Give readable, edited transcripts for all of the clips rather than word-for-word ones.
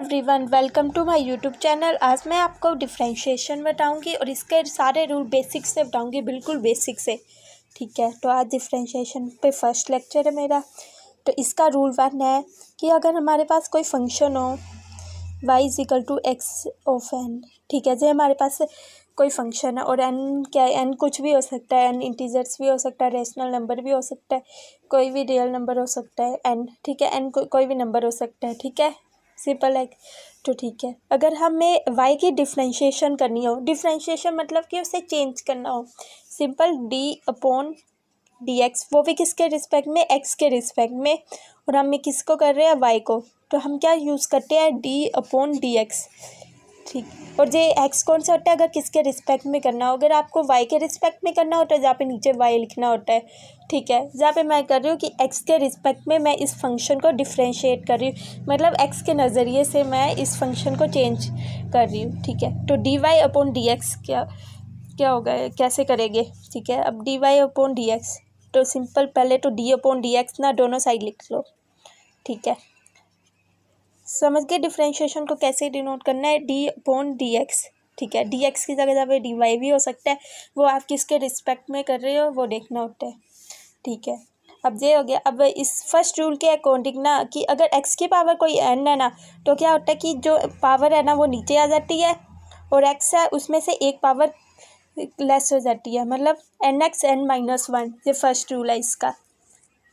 Everyone, welcome to my YouTube channel. आज मैं आपको डिफरेंशिएशन बताऊंगी और इसके सारे रूल बेसिक से बताऊंगी, बिल्कुल बेसिक से। ठीक है, तो आज डिफरेंशिएशन पे फर्स्ट लेक्चर है मेरा। तो इसका रूल 1 है कि अगर हमारे पास कोई फंक्शन हो y is equal to x of n। ठीक है, जो हमारे पास कोई फंक्शन है और n क्या है, n कुछ भी हो सकता है, n इंटीजर्स भी हो सकता है, रेशनल नंबर भी हो सकता है, कोई भी रियल नंबर हो सकता है n। ठीक है, n कोई भी नंबर हो सकता है। ठीक है, सिंपल है। तो ठीक है, अगर हमें y की डिफरेंशिएशन करनी हो, डिफरेंशिएशन मतलब कि उसे चेंज करना हो, सिंपल d/dx, वो भी किसके रिस्पेक्ट में, x के रिस्पेक्ट में, और हमें किसको कर रहे हैं, y को। तो हम क्या यूज़ करते हैं, d/dx। ठीक, और ये x कौन सा होता है, अगर किसके रिस्पेक्ट में करना हो, अगर आपको y के रिस्पेक्ट में करना होता है जहाँ पे नीचे y लिखना होता है। ठीक है, जहाँ पे मैं कर रही हूँ कि x के रिस्पेक्ट में मैं इस फंक्शन को डिफरेंशिएट कर रही हूँ, मतलब x के नज़रिए से मैं इस फंक्शन को चेंज कर रही हूँ। ठीक है, तो dy/dx क्या होगा, कैसे करेंगे। ठीक है, अब dy/dx, तो सिंपल पहले तो d/dx ना दोनों साइड लिख लो। ठीक है, समझ के डिफरेंशिएशन को कैसे डिनोट करना है, d/dx। ठीक है, dx की जगह पे dy भी हो सकता है, वो आप किसके रिस्पेक्ट में कर रहे हो वो देखना होता है। ठीक है, अब ये हो गया। अब इस फर्स्ट रूल के अकॉर्डिंग ना कि अगर x की पावर कोई n है ना, तो क्या होता है कि जो पावर है ना वो नीचे आ जाती है, और x है उसमें से एक पावर लेस हो जाती है, मतलब nx n-1। ये फर्स्ट रूल है इसका।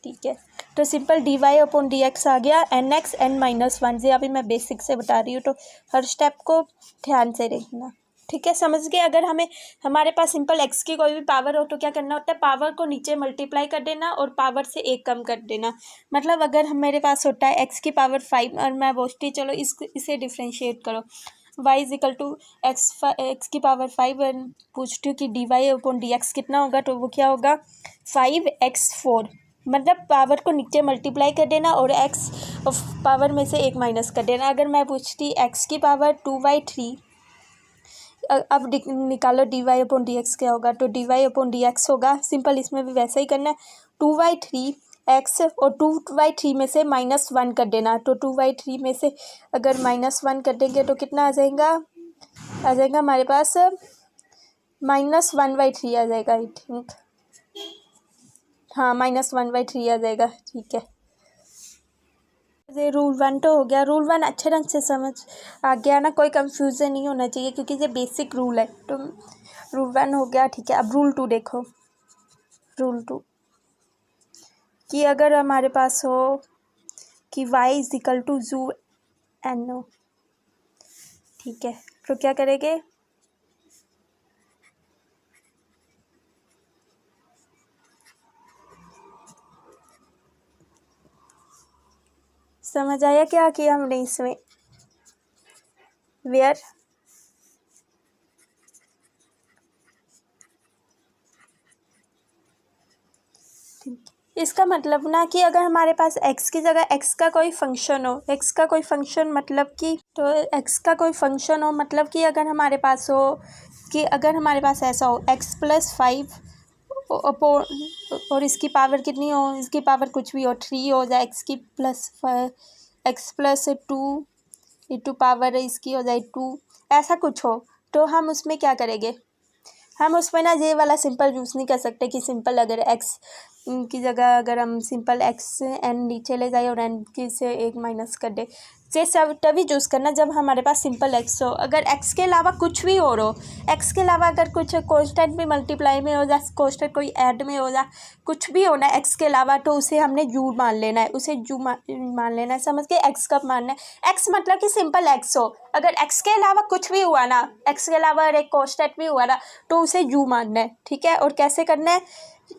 ठीक है, तो सिंपल dy/dx आ गया nx n-1। ये अभी मैं बेसिक से बता रही हूँ, तो हर स्टेप को ध्यान से देखना। ठीक है, समझ गए। अगर हमारे पास सिंपल x की कोई भी पावर हो तो क्या करना होता है, पावर को नीचे मल्टीप्लाई कर देना और पावर से एक कम कर देना। मतलब अगर मेरे पास होता है x की पावर 5 और मैं बोलती चलो इसे डिफ्रेंशिएट करो, y is equal to x की पावर 5, पूछती हूँ कि dy/dx कितना होगा, तो वो क्या होगा 5x4। मतलब पावर को नीचे मल्टीप्लाई कर देना और x पावर में से एक माइनस कर देना। अगर मैं पूछती x की पावर 2/3, अब निकालो dy/dx क्या होगा, तो dy/dx होगा सिंपल, इसमें भी वैसा ही करना है, 2/3x और 2/3 में से -1 कर देना। तो 2/3 में से अगर -1 कर देंगे तो कितना आ जाएगा हमारे पास -1/3 आ जाएगा, आई थिंक। हाँ, -1/3 आ जाएगा। ठीक है, ये रूल 1 तो हो गया। रूल 1 अच्छे ढंग से समझ आ गया ना, कोई कंफ्यूजन नहीं होना चाहिए क्योंकि ये बेसिक रूल है। तो रूल 1 हो गया। ठीक है, अब रूल 2 देखो। रूल 2 कि अगर हमारे पास हो कि y इज इक्वल टू जू एन हो। ठीक है, तो क्या करेंगे, समझ आया क्या किया हमने इसमें, वेयर इसका मतलब ना कि अगर हमारे पास x की जगह x का कोई फंक्शन हो, x का कोई फंक्शन मतलब कि, तो x का कोई फंक्शन हो मतलब कि अगर हमारे पास हो कि अगर हमारे पास ऐसा हो x+5 और इसकी पावर कितनी हो, इसकी पावर कुछ भी हो, 3 हो जाए, x+2 इंटू पावर इसकी हो जाए 2, ऐसा कुछ हो, तो हम उसमें क्या करेंगे, हम उसमें ना ये वाला सिंपल यूज़ नहीं कर सकते कि सिंपल अगर x की जगह अगर हम सिंपल n नीचे ले जाए और n की से एक माइनस कर दे। ये सब तभी यूज़ करना जब हमारे पास सिंपल x हो। अगर x के अलावा कुछ भी हो x के अलावा अगर कुछ कांस्टेंट भी मल्टीप्लाई में हो जा, कांस्टेंट कोई ऐड में हो जा, कुछ भी होना है x के अलावा, तो उसे हमने u मान लेना है, उसे u मान लेना है। समझ के, x कब मानना है, x मतलब कि सिंपल x हो। अगर x के अलावा कुछ भी हुआ ना, x के अलावा अगर एक कांस्टेंट भी हुआ ना, तो उसे u मानना है। ठीक है, और कैसे करना है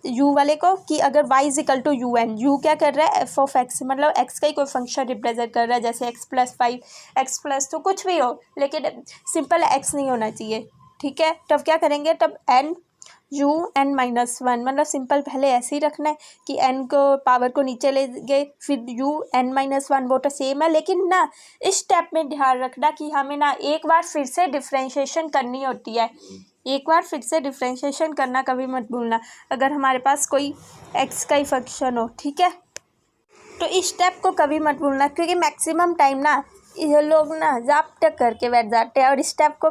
u वाले को कि अगर y is equal to un, u क्या कर रहा है, f(x), मतलब x का ही कोई फंक्शन रिप्रेजेंट कर रहा है, जैसे x+5, x+ तो कुछ भी हो, लेकिन सिंपल x नहीं होना चाहिए। ठीक है, तब क्या करेंगे, तब n(un-1), मतलब सिंपल पहले ऐसे ही रखना है कि n को पावर को नीचे ले गए, फिर un-1, वो तो सेम है, लेकिन ना इस स्टेप में ध्यान रखना कि हमें ना एक बार फिर से डिफ्रेंशिएशन करनी होती है, एक बार फिर से डिफ्रेंशिएशन करना कभी मत भूलना अगर हमारे पास कोई x का ही फंक्शन हो। ठीक है, तो इस स्टेप को कभी मत भूलना क्योंकि मैक्सिमम टाइम ना ये लोग ना ज़ाब्ता करके बैठ जाते हैं और स्टेप को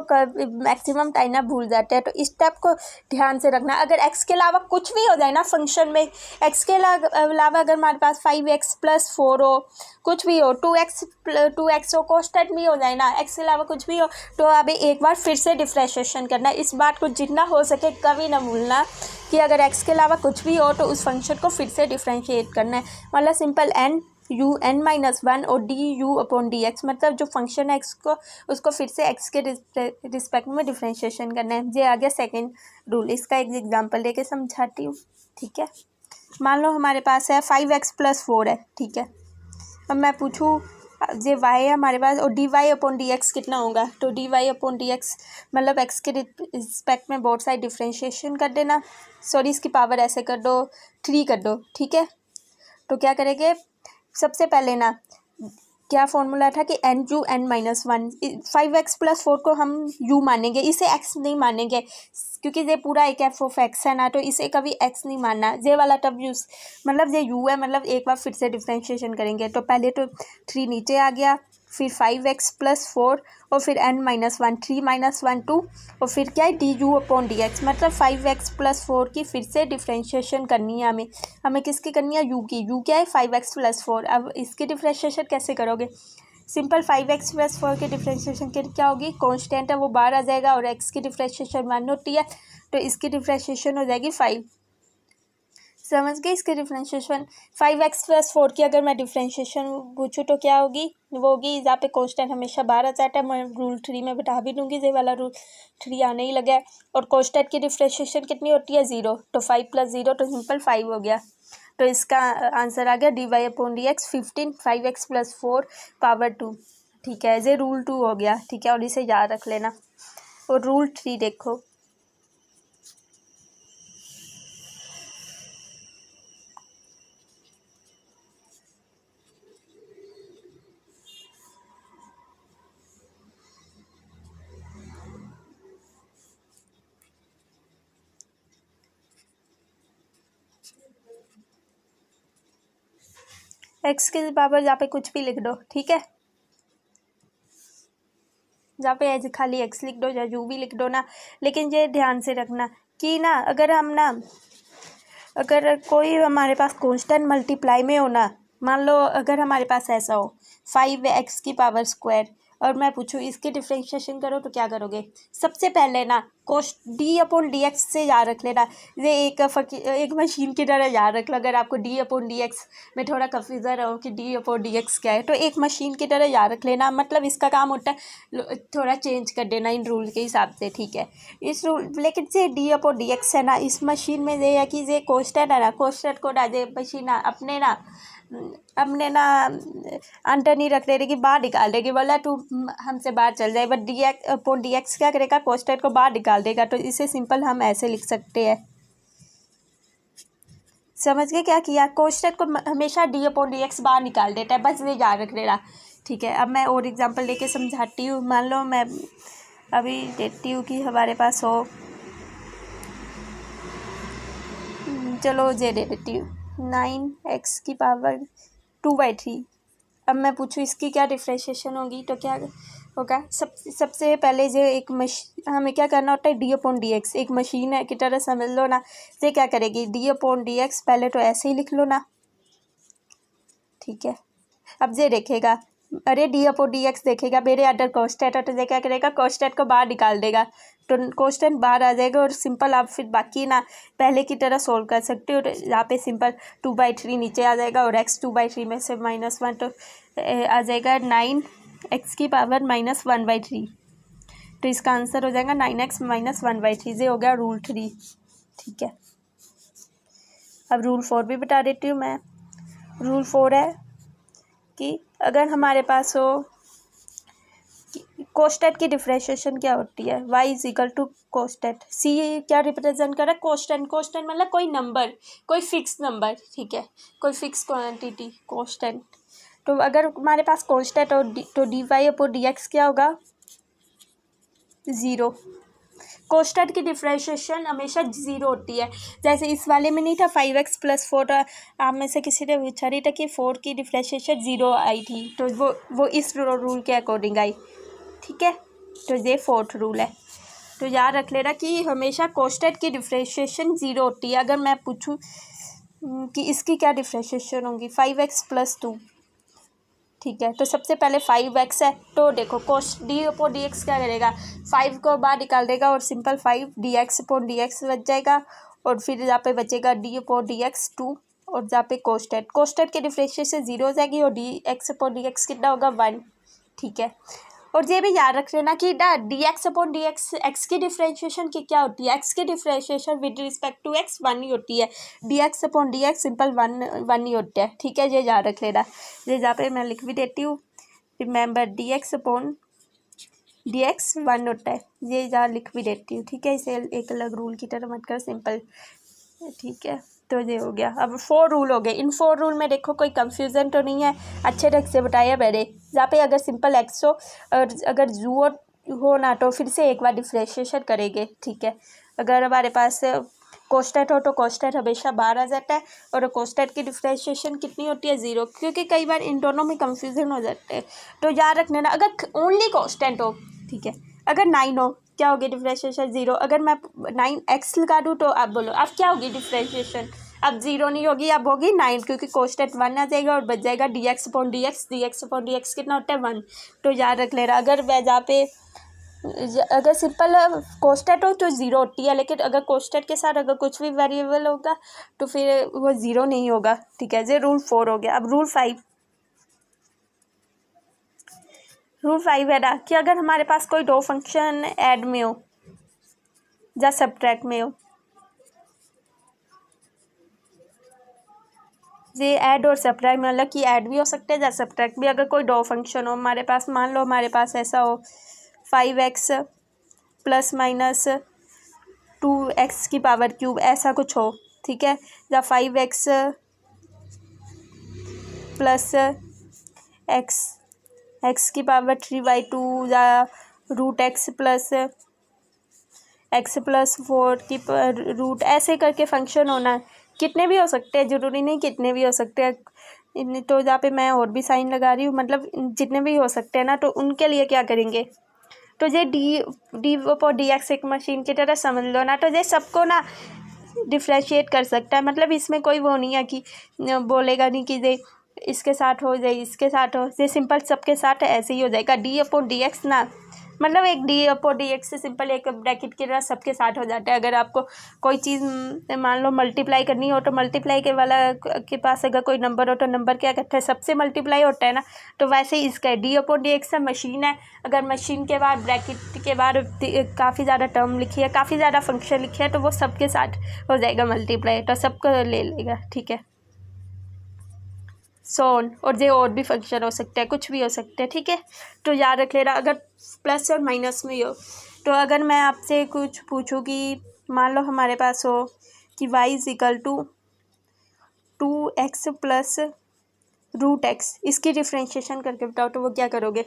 मैक्सिमम टाइम ना भूल जाते हैं। तो स्टेप को ध्यान से रखना। अगर एक्स के अलावा कुछ भी हो जाए ना फंक्शन में, एक्स के अलावा अगर हमारे पास 5x+4 हो, कुछ भी हो, 2x हो, कांस्टेंट भी हो जाए ना, एक्स के अलावा कुछ भी हो, तो अभी एक बार फिर से डिफ्रेंशिएशन करना। इस बात को जितना हो सके कभी ना भूलना कि अगर एक्स के अलावा कुछ भी हो तो उस फंक्शन को फिर से डिफ्रेंशिएट करना है। मतलब सिंपल n(u(n-1) और du/dx, मतलब जो फंक्शन है एक्स को, उसको फिर से एक्स के रिस्पेक्ट में डिफ्रेंशिएशन करना है। ये आ गया सेकेंड रूल। इसका एक एग्जांपल लेके समझाती हूँ, ठीक है। मान लो हमारे पास है 5x+4 है, ठीक है। अब मैं पूछूँ ये y है हमारे पास और dy/dx कितना होगा, तो dy/dx मतलब x के रिस्पेक्ट में बोथ साइड डिफ्रेंशिएशन कर देना। सॉरी, इसकी पावर ऐसे कर दो, 3 कर दो, ठीक है। तो क्या करेंगे, सबसे पहले ना क्या फॉर्मूला था कि n(u(n-1), 5x+4 को हम u मानेंगे, इसे x नहीं मानेंगे क्योंकि ये पूरा एक f(x) है ना, तो इसे कभी x नहीं मानना। ये वाला तब यूज़, मतलब ये u है, मतलब एक बार फिर से डिफ्रेंशिएशन करेंगे। तो पहले तो 3 नीचे आ गया, फिर 5x+4 और फिर n-1, 3 - 1 2 और फिर क्या है du/dx, मतलब 5x+4 की फिर से डिफ्रेंशिएशन करनी है हमें किसकी करनी है, u की। u क्या है 5x+4। अब इसकी डिफ्रेंशिएशन कैसे करोगे, सिंपल 5x+4 की डिफ्रेंशिएशन क्या होगी, कांस्टेंट है वो बाहर आ जाएगा और x की डिफ्रेंशिएशन 1 होती है, तो इसकी डिफ्रेंशिएशन हो जाएगी 5। समझ गए, इसके डिफ्रेंशिएशन 5x+4 की अगर मैं डिफ्रेंशिएशन पूछूँ तो क्या होगी, वो होगी यहाँ पे कांस्टेंट हमेशा बाहर आ जाता है। मैं रूल 3 में बता भी दूंगी, ये वाला रूल 3 आने ही लगा है। और कांस्टेंट की डिफ्रेंशिएशन कितनी होती है, 0, तो 5 + 0 तो सिंपल 5 हो गया। तो इसका आंसर आ गया dy/dx 15 5x+4 पावर 2, ठीक है। ये रूल 2 हो गया, ठीक है, और इसे याद रख लेना। और रूल 3 देखो, एक्स की पावर यहाँ पे कुछ भी लिख दो, ठीक है। जहाँ पे एज खाली एक्स लिख दो या यू भी लिख दो ना, लेकिन ये ध्यान से रखना कि ना अगर कोई हमारे पास कांस्टेंट मल्टीप्लाई में हो ना, मान लो अगर हमारे पास ऐसा हो 5x² और मैं पूछूँ इसकी डिफ्रेंशिएशन करो तो क्या करोगे, सबसे पहले ना d/dx से याद रख लेना। ये एक मशीन की तरह याद रख लो। अगर आपको d/dx में थोड़ा कन्फ्यूजन हो कि d/dx क्या है, तो एक मशीन की तरह याद रख लेना। मतलब इसका काम होता है थोड़ा चेंज कर देना इन रूल के हिसाब से, ठीक है। इस रूल लेकिन से d/dx है ना, इस मशीन में ये है कि ये कांस्टेंट है ना, कांस्टेंट को ना ये मशीन अपने ना अंदर नहीं रख देगी, बाहर निकाल देगी। बोला तू हमसे बाहर चल जाए, बट d/dx क्या करेगा, कांस्टेंट को बाहर निकाल देगा। तो इसे सिंपल हम ऐसे लिख सकते हैं। समझ गए क्या किया, कांस्टेंट को हमेशा d/dx बाहर निकाल देता है, बस ये याद रख देना, ठीक है। अब मैं और एग्जांपल लेके समझाती हूँ। मान लो मैं अभी देती हूँ कि हमारे पास हो, चलो ये दे देती हूँ 9x⁻²/3। अब मैं पूछूँ इसकी क्या डिफ्रेंशिएशन होगी, तो क्या होगा, सबसे पहले जो हमें क्या करना होता है, d/dx एक मशीन है की तरह समझ लो ना। ये क्या करेगी, d/dx पहले तो ऐसे ही लिख लो ना, ठीक है। अब ये देखेगा, अरे d/dx देखेगा मेरे अंडर कांस्टेंट है, तो ये क्या करेगा, कांस्टेंट को बाहर निकाल देगा, तो कांस्टेंट बाहर आ जाएगा। और सिंपल आप फिर बाकी ना पहले की तरह सोल्व कर सकते हो। तो यहाँ पे सिंपल 2/3 नीचे आ जाएगा और x 2/3 में से -1, तो आ जाएगा 9x⁻⁻1/3। तो इसका आंसर हो जाएगा 9x - 1/3। ये हो गया रूल 3, ठीक है। अब रूल 4 भी बता देती हूँ मैं। रूल 4 है कि अगर हमारे पास हो कांस्टेंट की डिफ्रेंशिएशन क्या होती है, y = कांस्टेंट। c क्या रिप्रेजेंट कर रहा है, कांस्टेंट। कांस्टेंट मतलब कोई नंबर, कोई फिक्स नंबर, ठीक है, कोई फिक्स क्वांटिटी, कांस्टेंट। तो अगर हमारे पास कांस्टेंट हो तो dy/dx क्या होगा, 0। कोष्ठक की डिफरेंशिएशन हमेशा ज़ीरो होती है। जैसे इस वाले में नहीं था 5x + 4, आप में से किसी ने पूछा रही था कि 4 की डिफरेंशिएशन ज़ीरो आई थी, तो वो इस रूल के अकॉर्डिंग आई, ठीक है। तो ये 4th रूल है। तो याद रख लेना कि हमेशा कोष्ठक की डिफरेंशिएशन ज़ीरो होती है। अगर मैं पूछूं कि इसकी क्या डिफरेंशिएशन होगी, 5x + 2, ठीक है। तो सबसे पहले 5x है, तो देखो कोस d/dx क्या करेगा, 5 को बाहर निकाल देगा और सिंपल 5 dx/dx बच जाएगा, और फिर यहाँ पे बचेगा d/dx 2, और यहाँ पे कोष्ठक के डिफरेंशिएशन ज़ीरो हो जाएगी और dx/dx कितना होगा 1, ठीक है। और ये भी याद रख लेना कि dx/dx x की डिफरेंशिएशन की क्या होती है, x की differentiation with respect to x 1 ही होती है, dx/dx सिंपल 1 ही होता है, ठीक है। ये याद रख लेना। ये जहाँ पे मैं लिख भी देती हूँ, रिमेंबर dx/dx 1 होता है, ये यहाँ लिख भी देती हूँ, ठीक है। इसे एक अलग रूल की तरह मत कर, सिंपल, ठीक है। तो ये हो गया। अब 4 रूल हो गए। इन 4 रूल में देखो कोई कंफ्यूजन तो नहीं है, अच्छे ढंग से बताया मैंने। जहाँ पे अगर सिंपल एक्स हो और अगर जू हो ना, तो फिर से एक बार डिफरेंशिएशन करेंगे, ठीक है। अगर हमारे पास कोष्ठक हो तो कोष्ठक हमेशा बाहर आ जाता है, और कोष्ठक की डिफरेंशिएशन कितनी होती है 0, क्योंकि कई बार इन दोनों में कंफ्यूजन हो जाते हैं। तो याद रखने ना, अगर ओनली कोष्ठक हो, ठीक है, अगर 9 हो क्या होगी डिफरेंशिएशन 0। अगर मैं 9x लगा दूँ तो आप बोलो अब क्या होगी डिफरेंशिएशन, अब 0 नहीं होगी, अब होगी 9, क्योंकि कोष्ठक 1 आ जाएगा और बच जाएगा dx/dx कितना होता है 1। तो याद रख लेना। अगर मैं जहाँ पे अगर सिंपल कोष्ठक हो तो 0 होती है, लेकिन अगर कोष्ठक के साथ अगर कुछ भी वेरिएबल होगा तो फिर वो 0 नहीं होगा, ठीक है। ये रूल 4 हो गया। अब रूल 5 है ना कि अगर हमारे पास कोई दो फंक्शन ऐड में हो या सब्ट्रैक्ट में हो, ये ऐड और सब्ट्रैक्ट में, मतलब कि ऐड भी हो सकते हैं या सब्ट्रैक्ट भी। अगर कोई दो फंक्शन हो हमारे पास, मान लो हमारे पास ऐसा हो 5x ± 2x³ ऐसा कुछ हो, ठीक है, या 5x + x³ 3/2 या √x + x+4 ऐसे करके फंक्शन होना। कितने भी हो सकते हैं, जरूरी नहीं कितने भी हो सकते हैं। तो जहाँ पे मैं और भी साइन लगा रही हूँ, मतलब जितने भी हो सकते हैं ना, तो उनके लिए क्या करेंगे, तो ये d/dx एक मशीन की तरह समझ लो ना। तो ये सबको ना डिफ्रेंशिएट कर सकता है, मतलब इसमें कोई वो नहीं है कि बोलेगा नहीं कि ये इसके साथ हो जाए इसके साथ हो, ये सिंपल सबके साथ ऐसे ही हो जाएगा। d/dx ना, मतलब एक d/dx से सिंपल एक ब्रैकेट की तरह सबके साथ हो जाता है। अगर आपको कोई चीज़ मान लो मल्टीप्लाई करनी हो, तो मल्टीप्लाई के वाला के पास अगर कोई नंबर हो तो नंबर क्या करता है, सबसे मल्टीप्लाई होता है ना। तो वैसे ही इसका d/dx से मशीन है, अगर मशीन के बाद ब्रैकेट के बाद काफ़ी ज़्यादा टर्म लिखी है, काफ़ी ज़्यादा फंक्शन लिखे है, तो वो सबके साथ हो जाएगा मल्टीप्लाई, तो सबको ले लेगा, ठीक है। सोन और ये और भी फंक्शन हो सकते हैं, कुछ भी हो सकते हैं, ठीक है। तो याद रख लेना। अगर प्लस और माइनस में हो, तो अगर मैं आपसे कुछ पूछूं कि मान लो हमारे पास हो कि y = 2x + √x, इसकी डिफ्रेंशिएशन करके बताओ, तो वो क्या करोगे।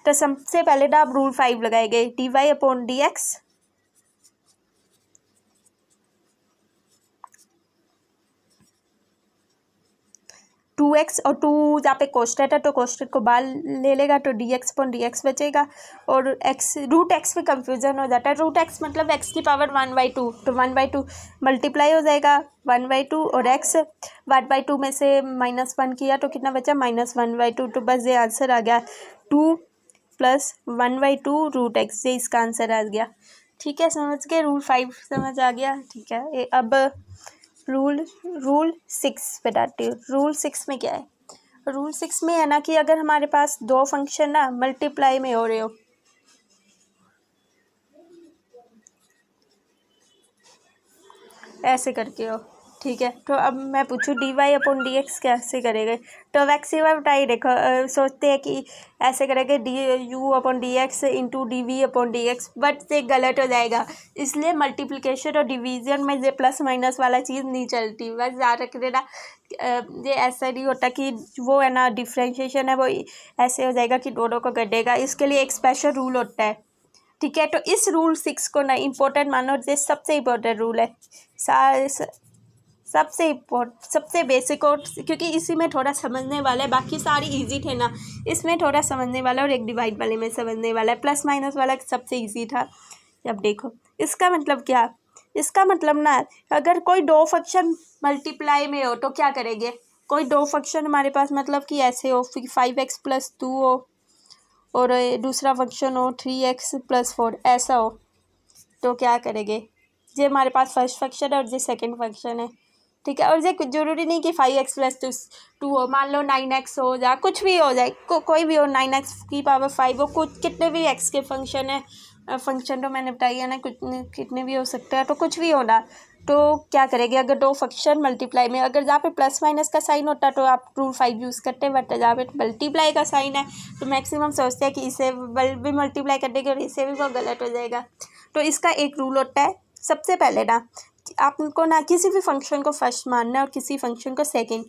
तो सबसे पहले तो आप रूल 5 लगाएंगे, dy/dx 2x और 2 जहाँ पे कोष्ठक है तो कोष्ठक को बाहर ले लेगा, तो dx/dx बचेगा। और √x में कंफ्यूजन हो जाता है, √x मतलब x⁴ 1/2, तो 1/2 मल्टीप्लाई हो जाएगा 1/2, और x 1/2 में से -1 किया तो कितना बचा -1/2, तो बस ये आंसर आ गया 2 + 1/2 √x, ये इसका आंसर आ गया, ठीक है। समझ गए, रूल 5 समझ आ गया, ठीक है। अब रूल 6 बताती हूँ। रूल 6 में क्या है, रूल 6 में है ना कि अगर हमारे पास दो फंक्शन ना मल्टीप्लाई में हो रहे हो, ऐसे करके हो, ठीक है। तो अब मैं पूछूं dy/dx कैसे करेंगे, तो अब एक्स बार बताइए। देखो सोचते हैं कि ऐसे करेंगे du/dx × dv/dx, बट ये गलत हो जाएगा, इसलिए मल्टीप्लिकेशन और डिवीजन में ये प्लस माइनस वाला चीज़ नहीं चलती। बस याद रख देना, ये ऐसा नहीं होता कि वो है ना डिफ्रेंशिएशन है वो ऐसे हो जाएगा कि दोनों को कर देगा। इसके लिए एक स्पेशल रूल होता है, ठीक है। तो इस रूल 6 को ना इम्पोर्टेंट मानो, ये सबसे इम्पोर्टेंट रूल है, सबसे बेसिक, और क्योंकि इसी में थोड़ा समझने वाला है, बाकी सारी इजी थे ना, इसमें थोड़ा समझने वाला और एक डिवाइड वाले में समझने वाला है। प्लस माइनस वाला सबसे इजी था। अब देखो इसका मतलब क्या, इसका मतलब ना अगर कोई दो फंक्शन मल्टीप्लाई में हो तो क्या करेंगे, कोई दो फंक्शन हमारे पास मतलब कि ऐसे हो 5x+2 हो और दूसरा फंक्शन हो 3x+4 ऐसा हो, तो क्या करेंगे, ये हमारे पास फर्स्ट फंक्शन है और ये सेकंड फंक्शन है, ठीक है। और ये कुछ ज़रूरी नहीं कि 5x+2 हो, मान लो 9x हो जाए, कुछ भी हो जाए, कोई भी हो, 9x⁵ हो, कुछ कितने भी x के फंक्शन है, फंक्शन तो मैंने बताई है ना, कुछ कितने भी हो सकते हैं, तो कुछ भी होना। तो क्या करेंगे, अगर दो फंक्शन मल्टीप्लाई में, अगर जहाँ पे प्लस माइनस का साइन होता है तो आप रूल 5 यूज़ करते हैं, बट जहाँ पे मल्टीप्लाई का साइन है तो मैक्सिमम सोचते हैं कि इसे भी मल्टीप्लाई कर देंगे और इसे भी, वो गलत हो जाएगा। तो इसका एक रूल होता है, सबसे पहले ना आपको ना किसी भी फंक्शन को फर्स्ट मानना है और किसी फंक्शन को सेकंड।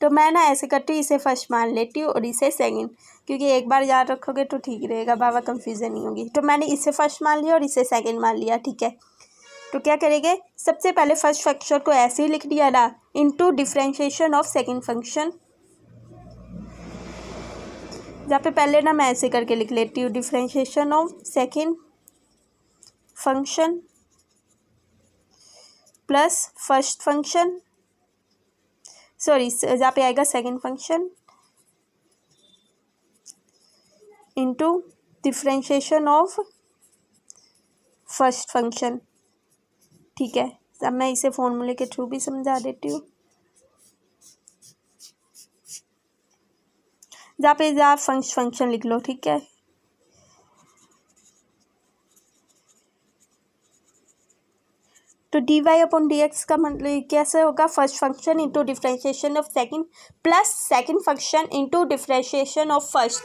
तो मैं ना ऐसे करती हूँ, इसे फर्स्ट मान लेती हूँ और इसे सेकंड, क्योंकि एक बार याद रखोगे तो ठीक रहेगा, बाबा कंफ्यूजन नहीं होगी। तो मैंने इसे फर्स्ट मान लिया और इसे सेकंड मान लिया, ठीक है। तो क्या करेंगे, सबसे पहले फर्स्ट फंक्शन को ऐसे ही लिख दिया ना, into differentiation of second function, जहाँ पे पहले ना मैं ऐसे करके लिख लेती हूँ, differentiation of second function plus first function, sorry जहाँ पे आएगा second function into differentiation of first function, ठीक है। अब मैं इसे फॉर्मूले के थ्रू भी समझा देती हूँ, जहाँ पे आप फंक्शन लिख लो, ठीक है। तो dy/dx का मतलब कैसे होगा, first function into differentiation of second plus second function into differentiation of first.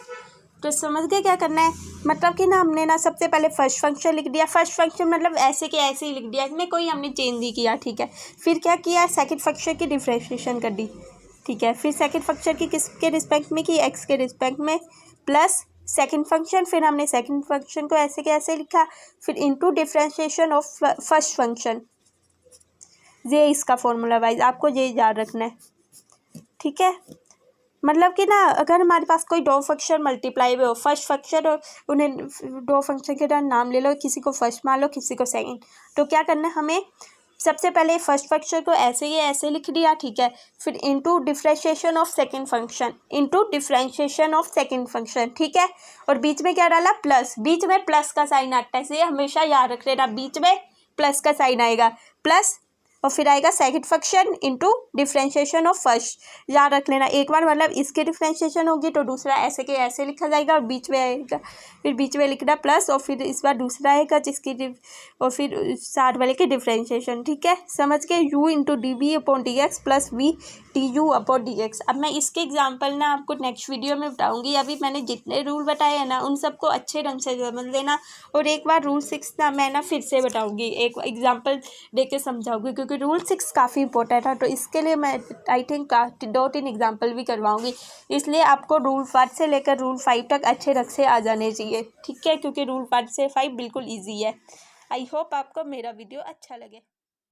तो समझ गए क्या करना है, मतलब कि ना हमने ना सबसे पहले फर्स्ट फंक्शन लिख दिया, फर्स्ट फंक्शन मतलब ऐसे के ऐसे ही लिख दिया, इसमें कोई हमने चेंज नहीं किया, ठीक है। फिर क्या किया, सेकंड फंक्शन की डिफरेंशिएशन कर दी, ठीक है। फिर सेकंड फंक्शन की किसके रिस्पेक्ट में की, एक्स के रिस्पेक्ट में, प्लस सेकंड फंक्शन, फिर हमने सेकंड फंक्शन को ऐसे के ऐसे लिखा, फिर into differentiation of first function. ये इसका फॉर्मूला वाइज आपको ये याद रखना है, ठीक है। मतलब कि ना अगर हमारे पास कोई दो फंक्शन मल्टीप्लाई में हो, फर्स्ट फंक्शन और उन्हें दो फंक्शन के नाम ले लो, किसी को फर्स्ट मान लो, किसी को सेकंड। तो क्या करना है हमें, सबसे पहले फर्स्ट फंक्शन को ऐसे ही ऐसे लिख दिया, ठीक है। फिर into differentiation of second function into differentiation of second function, ठीक है। और बीच में क्या डाला, प्लस, बीच में प्लस का साइन आता है, इसलिए हमेशा याद रख लेना, बीच में प्लस का साइन आएगा, प्लस, और फिर आएगा second function into differentiation of first, याद रख लेना एक बार, मतलब इसके डिफरेंशिएशन होगी तो दूसरा ऐसे के ऐसे लिखा जाएगा और बीच में आएगा, फिर बीच में लिखना प्लस, और फिर इस बार दूसरा आएगा जिसकी और फिर साथ वाले की डिफरेंशिएशन, ठीक है। समझ के, u into dv/dx plus v du/dx। अब मैं इसके एग्जाम्पल ना आपको नेक्स्ट वीडियो में बताऊंगी, अभी मैंने जितने रूल बताए हैं ना उन सबको अच्छे ढंग से समझ लेना, और एक बार रूल 6 ना मैं ना फिर से बताऊंगी, एक एग्जाम्पल दे के समझाऊंगी, क्योंकि रूल 6 काफ़ी इंपॉर्टेंट है। तो इसके लिए मैं आई थिंक 2-3 एग्जाम्पल भी करवाऊंगी, इसलिए आपको रूल 1 से लेकर रूल 5 तक अच्छे ढंग से आ जाने चाहिए, ठीक है, क्योंकि रूल 1 से 5 बिल्कुल ईजी है। आई होप आपको मेरा वीडियो अच्छा लगे।